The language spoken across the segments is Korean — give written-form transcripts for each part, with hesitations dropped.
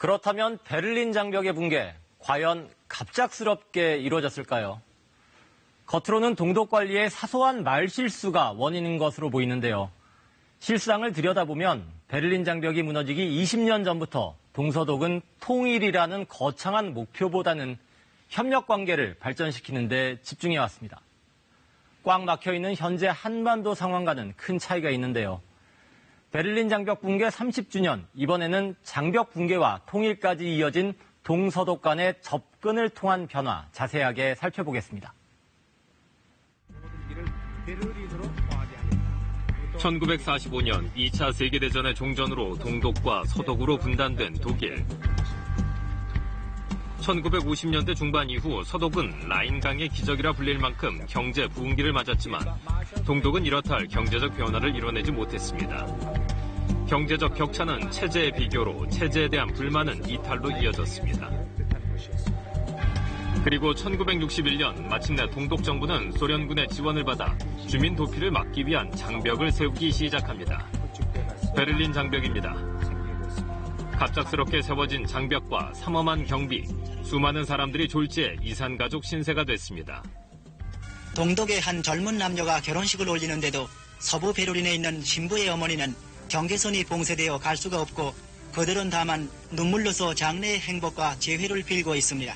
그렇다면 베를린 장벽의 붕괴, 과연 갑작스럽게 이루어졌을까요? 겉으로는 동독 관리의 사소한 말실수가 원인인 것으로 보이는데요. 실상을 들여다보면 베를린 장벽이 무너지기 20년 전부터 동서독은 통일이라는 거창한 목표보다는 협력 관계를 발전시키는 데 집중해왔습니다. 꽉 막혀있는 현재 한반도 상황과는 큰 차이가 있는데요. 베를린 장벽 붕괴 30주년, 이번에는 장벽 붕괴와 통일까지 이어진 동서독 간의 접근을 통한 변화, 자세하게 살펴보겠습니다. 1945년 2차 세계대전의 종전으로 동독과 서독으로 분단된 독일. 1950년대 중반 이후 서독은 라인강의 기적이라 불릴 만큼 경제 부흥기를 맞았지만 동독은 이렇다 할 경제적 변화를 이뤄내지 못했습니다. 경제적 격차는 체제의 비교로 체제에 대한 불만은 이탈로 이어졌습니다. 그리고 1961년 마침내 동독 정부는 소련군의 지원을 받아 주민 도피를 막기 위한 장벽을 세우기 시작합니다. 베를린 장벽입니다. 갑작스럽게 세워진 장벽과 삼엄한 경비, 수많은 사람들이 졸지에 이산가족 신세가 됐습니다. 동독의 한 젊은 남녀가 결혼식을 올리는데도 서부 베를린에 있는 신부의 어머니는 경계선이 봉쇄되어 갈 수가 없고 그들은 다만 눈물로서 장래의 행복과 재회를 빌고 있습니다.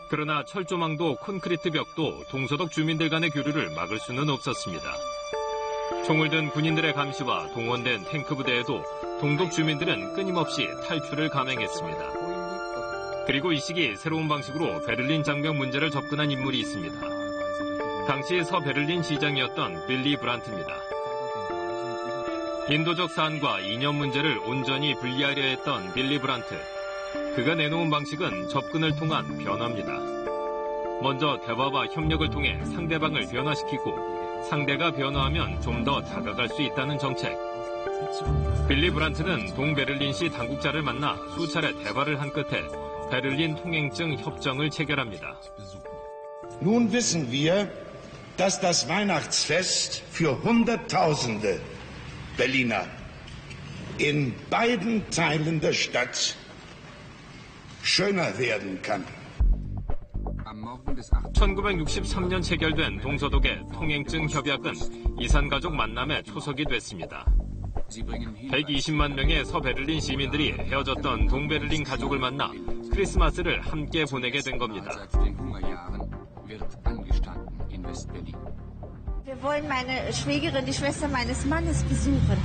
그러나 철조망도 콘크리트 벽도 동서독 주민들 간의 교류를 막을 수는 없었습니다. 총을 든 군인들의 감시와 동원된 탱크 부대에도 동독 주민들은 끊임없이 탈출을 감행했습니다. 그리고 이 시기 새로운 방식으로 베를린 장벽 문제를 접근한 인물이 있습니다. 당시 서베를린 시장이었던 빌리 브란트입니다. 인도적 사안과 이념 문제를 온전히 분리하려 했던 빌리 브란트. 그가 내놓은 방식은 접근을 통한 변화입니다. 먼저 대화와 협력을 통해 상대방을 변화시키고 상대가 변화하면 좀 더 다가갈 수 있다는 정책. 빌리 브란트는 동베를린시 당국자를 만나 수차례 대화를 한 끝에 베를린 통행증 협정을 체결합니다. Nun wissen wir, dass das Weihnachtsfest für Hunderttausende Berliner in beiden Teilen der Stadt schöner werden kann. 1963년 체결된 동서독의 통행증 협약은 이산가족 만남의 초석이 됐습니다. 120만 명의 서베를린 시민들이 헤어졌던 동베를린 가족을 만나 크리스마스를 함께 보내게 된 겁니다. Wir wollen meine Schwägerin, die Schwester meines Mannes besuchen.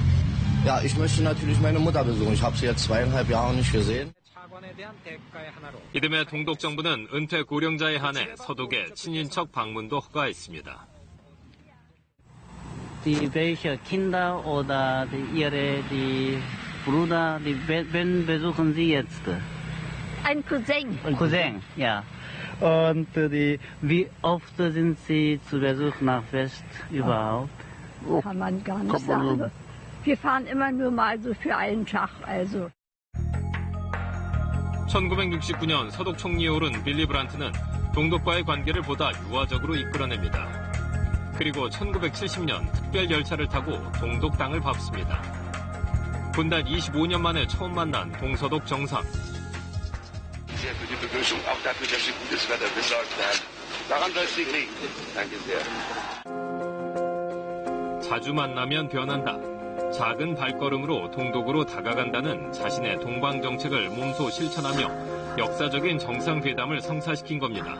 Ja, ich möchte natürlich meine Mutter besuchen. Ich habe sie jetzt 2,5 Jahre nicht gesehen. 이듬해 동독 정부는 은퇴 고령자에 한해 서독의 친인척 방문도 허가했습니다. Die welche Kinder oder ihre Brüder, wen besuchen Sie jetzt? Ein Cousin. Cousin, ja. Und wie oft sind Sie zu Besuch nach West überhaupt? Kann man gar nicht sagen. Wir fahren immer nur mal so für einen Tag, also. 1969년 서독 총리에 오른 빌리 브란트는 동독과의 관계를 보다 유화적으로 이끌어냅니다. 그리고 1970년 특별 열차를 타고 동독 땅을 밟습니다. 분단 25년 만에 처음 만난 동서독 정상. 자주 만나면 변한다. 작은 발걸음으로 동독으로 다가간다는 자신의 동방 정책을 몸소 실천하며 역사적인 정상회담을 성사시킨 겁니다.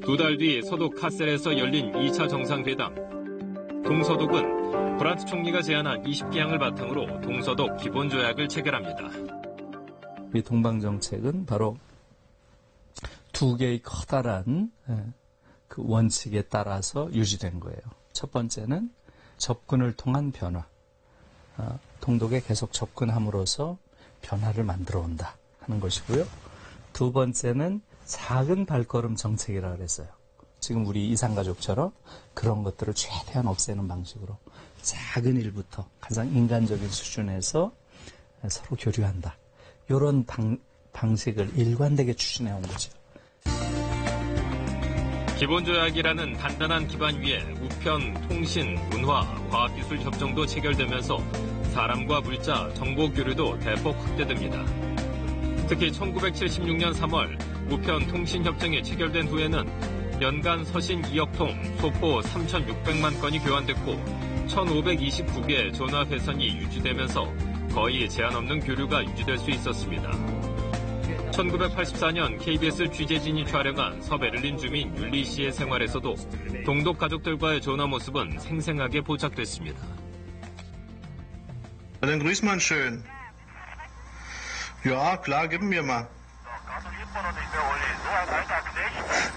두 달 뒤 서독 카셀에서 열린 2차 정상회담. 동서독은 브란트 총리가 제안한 20개항을 바탕으로 동서독 기본조약을 체결합니다. 이 동방 정책은 바로 두 개의 커다란 그 원칙에 따라서 유지된 거예요. 첫 번째는 접근을 통한 변화. 동독에 계속 접근함으로써 변화를 만들어 온다 하는 것이고요. 두 번째는 작은 발걸음 정책이라고 그랬어요. 지금 우리 이산가족처럼 그런 것들을 최대한 없애는 방식으로 작은 일부터 가장 인간적인 수준에서 서로 교류한다. 이런 방식을 일관되게 추진해 온 거죠. 기본조약이라는 단단한 기반 위에 우편, 통신, 문화, 과학기술 협정도 체결되면서 사람과 물자, 정보 교류도 대폭 확대됩니다. 특히 1976년 3월 우편 통신 협정이 체결된 후에는 연간 서신 2억 통, 소포 3,600만 건이 교환됐고 1,529개의 전화 회선이 유지되면서 거의 제한 없는 교류가 유지될 수 있었습니다. 1984년 KBS 취재진이 촬영한 서베를린 주민 율리 씨의 생활에서도 동독 가족들과의 전화 모습은 생생하게 포착됐습니다. Dann grüß mal schön. Ja, klar, gib mir mal.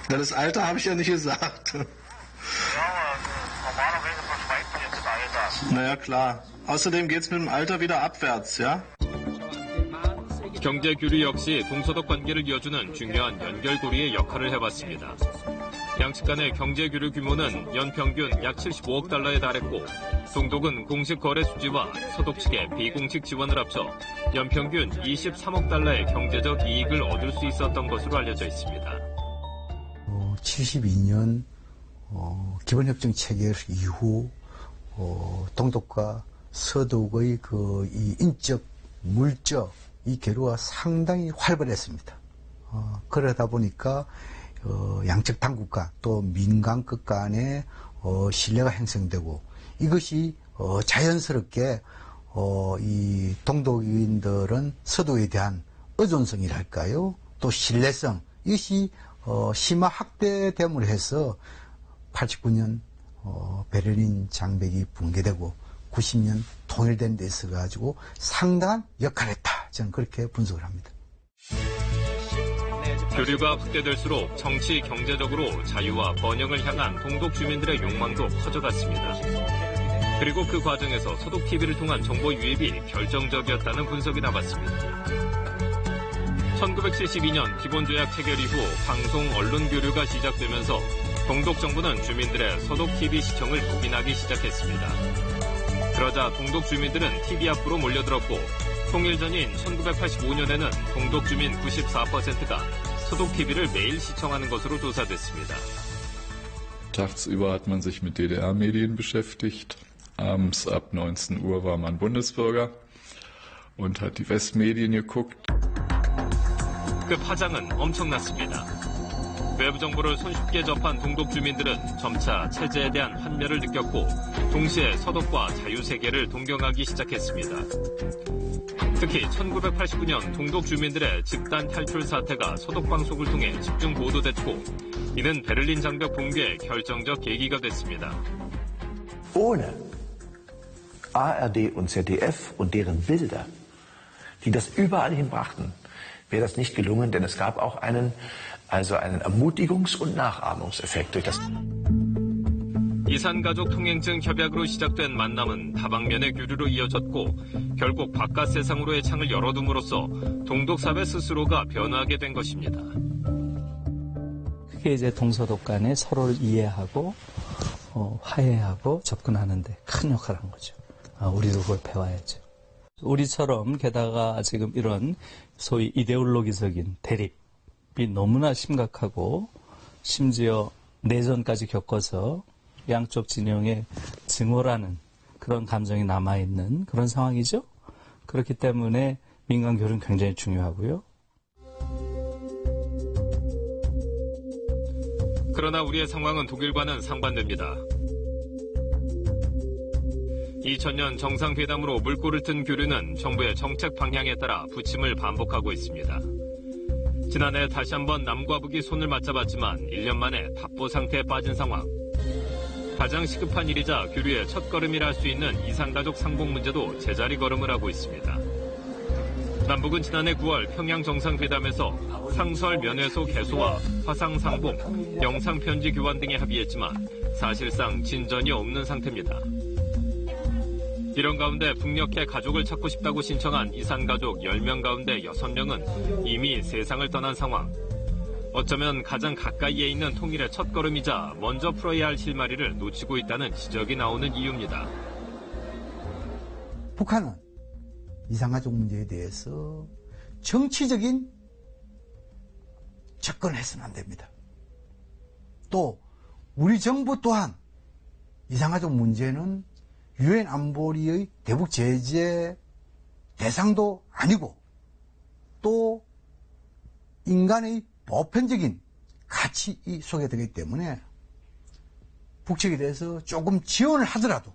Na, das Alter habe ich ja nicht gesagt. Naja, klar. Außerdem geht's mit dem Alter wieder abwärts, ja? 경제 교류 역시 동서독 관계를 이어주는 중요한 연결고리의 역할을 해왔습니다. 양측 간의 경제 교류 규모는 연평균 약 75억 달러에 달했고 동독은 공식 거래 수지와 서독 측의 비공식 지원을 합쳐 연평균 23억 달러의 경제적 이익을 얻을 수 있었던 것으로 알려져 있습니다. 72년 기본협정 체결 이후 동독과 서독의 이 인적, 물적 이 교류가 상당히 활발했습니다. 그러다 보니까 양측 당국과 또 민간국 간의 신뢰가 형성되고 이것이 자연스럽게 이 동독인들은 서독에 대한 의존성이랄까요? 또 신뢰성 이것이 심화 확대됨으로 해서 89년 베를린 장벽이 붕괴되고 90년 통일된 데 있어 가지고 상당한 역할을 했다. 저는 그렇게 분석을 합니다. 교류가 확대될수록 정치, 경제적으로 자유와 번영을 향한 동독 주민들의 욕망도 커져갔습니다. 그리고 그 과정에서 서독 TV를 통한 정보 유입이 결정적이었다는 분석이 나왔습니다. 1972년 기본조약 체결 이후 방송, 언론 교류가 시작되면서 동독 정부는 주민들의 서독 TV 시청을 묵인하기 시작했습니다. 그러자 동독 주민들은 TV 앞으로 몰려들었고 통일 전인 1985년에는 동독 주민 94%가 서독 TV를 매일 시청하는 것으로 조사됐습니다. Tagsüber hat man sich mit DDR-Medien beschäftigt. Abends ab 19 Uhr war man Bundesbürger und hat die Westmedien geguckt. 그 파장은 엄청났습니다. 외부 정보를 손쉽게 접한 동독 주민들은 점차 체제에 대한 환멸을 느꼈고 동시에 서독과 자유세계를 동경하기 시작했습니다. 특히 1989년 동독 주민들의 집단 탈출 사태가 서독 방송을 통해 집중 보도됐고 이는 베를린 장벽 붕괴의 결정적 계기가 됐습니다. Ohne ARD und ZDF und deren Bilder, die das überall hinbrachten, wäre das nicht gelungen, denn es gab auch einen Ermutigungs- und Nachahmungseffekt durch das. 이산가족 통행증 협약으로 시작된 만남은 다방면의 교류로 이어졌고 결국 바깥 세상으로의 창을 열어둠으로써 동독 사회 스스로가 변화하게 된 것입니다. 그게 이제 동서독 간에 서로를 이해하고 화해하고 접근하는 데 큰 역할을 한 거죠. 우리도 그걸 배워야죠. 우리처럼 게다가 지금 이런 소위 이데올로기적인 대립이 너무나 심각하고 심지어 내전까지 겪어서 양쪽 진영에 증오라는 그런 감정이 남아있는 그런 상황이죠. 그렇기 때문에 민간 교류는 굉장히 중요하고요. 그러나 우리의 상황은 독일과는 상반됩니다. 2000년 정상회담으로 물꼬를 튼 교류는 정부의 정책 방향에 따라 부침을 반복하고 있습니다. 지난해 다시 한번 남과 북이 손을 맞잡았지만 1년 만에 답보 상태에 빠진 상황. 가장 시급한 일이자 교류의 첫걸음이라 할 수 있는 이산가족 상봉 문제도 제자리 걸음을 하고 있습니다. 남북은 지난해 9월 평양 정상회담에서 상설 면회소 개소와 화상 상봉, 영상편지 교환 등에 합의했지만 사실상 진전이 없는 상태입니다. 이런 가운데 북녘에 가족을 찾고 싶다고 신청한 이산가족 10명 가운데 6명은 이미 세상을 떠난 상황. 어쩌면 가장 가까이에 있는 통일의 첫걸음이자 먼저 풀어야 할 실마리를 놓치고 있다는 지적이 나오는 이유입니다. 북한은 이산가족 문제에 대해서 정치적인 접근해서는 안 됩니다. 또 우리 정부 또한 이산가족 문제는 유엔 안보리의 대북 제재 대상도 아니고 또 인간의 보편적인 가치 속에 들기 때문에 북측에 대해서 조금 지원을 하더라도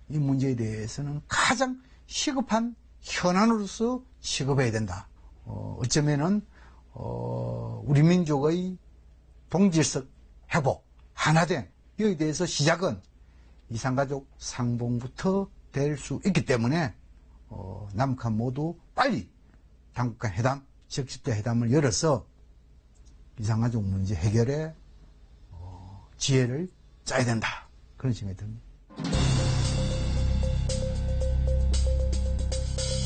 이 문제에 대해서는 가장 시급한 현안으로서 취급해야 된다. 어쩌면은 우리 민족의 동질적 회복, 하나된 여기에 대해서 시작은 이산가족 상봉부터 될 수 있기 때문에 남북한 모두 빨리 당국간 회담, 적시대 회담을 열어서 이산가족 문제 해결에 지혜를 짜야 된다. 그런 생각이 듭니다.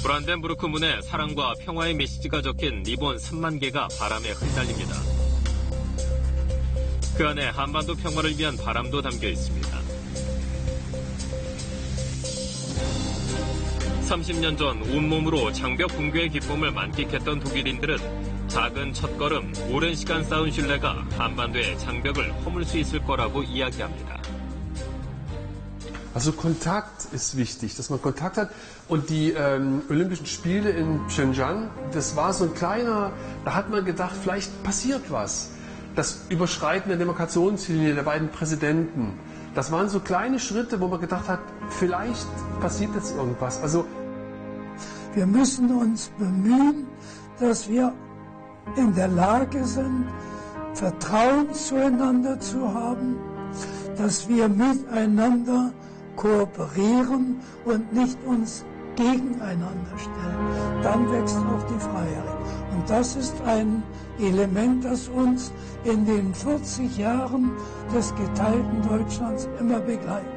브란덴부르크 문에 사랑과 평화의 메시지가 적힌 리본 3만 개가 바람에 흩날립니다. 그 안에 한반도 평화를 위한 바람도 담겨 있습니다. 30년 전 온몸으로 장벽 붕괴의 기쁨을 만끽했던 독일인들은 작은 첫걸음, 오랜 시간 쌓은 신뢰가 한반도의 장벽을 허물 수 있을 거라고 이야기합니다. Also Kontakt ist wichtig, dass man Kontakt hat. Und die Olympischen Spiele in Pyeongchang, das war so ein kleiner, da hat man gedacht, vielleicht passiert was. Das Überschreiten der Demarkationslinie der beiden Präsidenten, das waren so kleine Schritte, wo man gedacht hat, vielleicht passiert jetzt irgendwas. Also wir müssen uns bemühen, dass wir in der Lage sind, Vertrauen zueinander zu haben, dass wir miteinander kooperieren und nicht uns gegeneinander stellen. Dann wächst auch die Freiheit. Und das ist ein Element, das uns in den 40 Jahren des geteilten Deutschlands immer begleitet.